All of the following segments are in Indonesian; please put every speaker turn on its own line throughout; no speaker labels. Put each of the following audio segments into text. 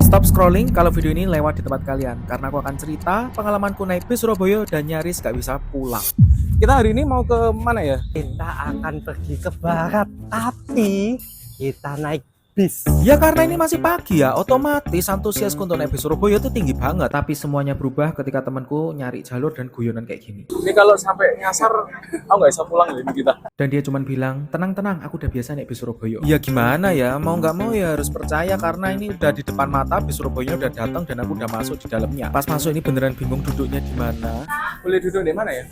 Stop scrolling kalau video ini lewat di tempat kalian, karena aku akan cerita pengalamanku naik bis Surabaya dan nyaris gak bisa pulang. Kita hari ini mau ke mana ya?
Kita akan pergi ke barat, tapi kita naik bis.
Ya karena ini masih pagi ya, otomatis antusiasku untuk naik bis Surabaya itu tinggi banget. Tapi semuanya berubah ketika temanku nyari jalur dan guyonan kayak gini.
Ini kalau sampai nyasar, aku nggak bisa pulang ini kita.
Dan dia cuma bilang, tenang-tenang, aku udah biasa naik bis Surabaya. Ya gimana ya, mau nggak mau ya harus percaya karena ini udah di depan mata, bis Surabaya udah datang dan aku udah masuk di dalamnya. Pas masuk ini beneran bingung duduknya di mana.
Boleh duduk di mana ya?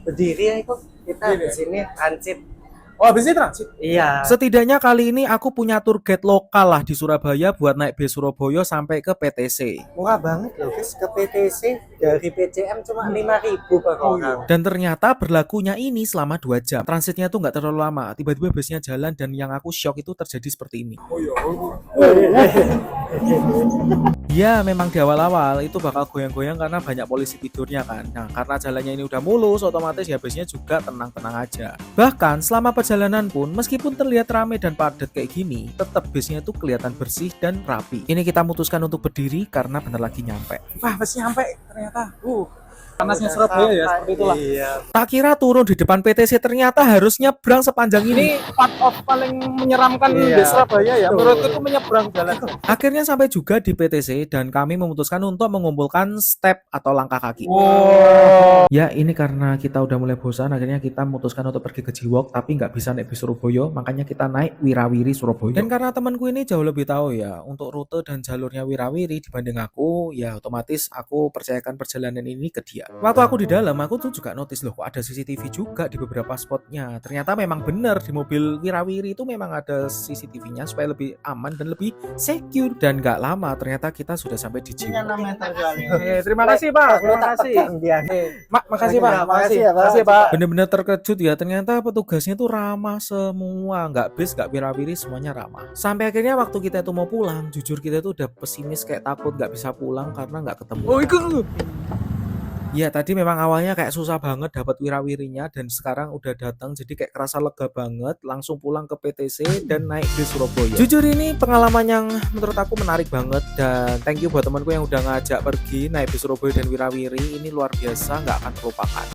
Berdiri ya itu. Kita di sini transit.
Oh, habis ini transit.
Iya.
Setidaknya kali ini aku punya tour guide lokal lah di Surabaya buat naik bis Surabaya sampai ke PTC.
Murah banget loh guys, ke PTC dari PCM cuma 5.000 per orang.
Dan ternyata berlakunya ini selama 2 jam. Transitnya tuh nggak terlalu lama. Tiba-tiba busnya jalan dan yang aku shock itu terjadi seperti ini.
Oh iya.
Ya memang di awal-awal itu bakal goyang-goyang karena banyak polisi tidurnya kan. Nah karena jalannya ini udah mulus, otomatis ya busnya juga tenang-tenang aja. Bahkan selama perjalanan pun meskipun terlihat ramai dan padat kayak gini, tetap busnya itu kelihatan bersih dan rapi. Ini kita memutuskan untuk berdiri karena bentar lagi nyampe.
Wah, pas nyampe ternyata. Panasnya Surabaya ya, seperti itulah.
Iya.
Tak kira turun di depan PTC ternyata harus nyebrang sepanjang ini.
Ini part of paling menyeramkan
Iya.
di Surabaya ya. Menurutku itu menyeberang jalan.
Akhirnya sampai juga di PTC dan kami memutuskan untuk mengumpulkan step atau langkah kaki.
Wow.
Ya ini karena kita udah mulai bosan, akhirnya kita memutuskan untuk pergi ke Jiwok tapi nggak bisa naik bis Surabaya, makanya kita naik Wirawiri Surabaya. Dan karena temanku ini jauh lebih tahu ya untuk rute dan jalurnya Wirawiri dibanding aku, ya otomatis aku percayakan perjalanan ini ke dia. Waktu aku di dalam, aku tuh juga notice loh kok ada CCTV juga di beberapa spotnya. Ternyata memang benar di mobil Wirawiri itu memang ada CCTV-nya supaya lebih aman dan lebih secure. Dan nggak lama ternyata kita sudah sampai di Jiwok.
Terima kasih Pak. Terima kasih. Makasih Pak. Makasih ya Pak. Makasih Pak.
Bener-bener terkejut ya, ternyata petugasnya tuh ramah semua, nggak bis, nggak wirawiri, semuanya ramah. Sampai akhirnya waktu kita itu mau pulang, jujur kita tuh udah pesimis kayak takut nggak bisa pulang karena nggak ketemu.
Oh, ikut lu.
Ya tadi memang awalnya kayak susah banget dapat wirawirinya dan sekarang udah datang jadi kayak kerasa lega banget, langsung pulang ke PTC dan naik bis Surabaya. Jujur ini pengalaman yang menurut aku menarik banget dan thank you buat temanku yang udah ngajak pergi naik bis Surabaya dan wirawiri, ini luar biasa, nggak akan terlupakan.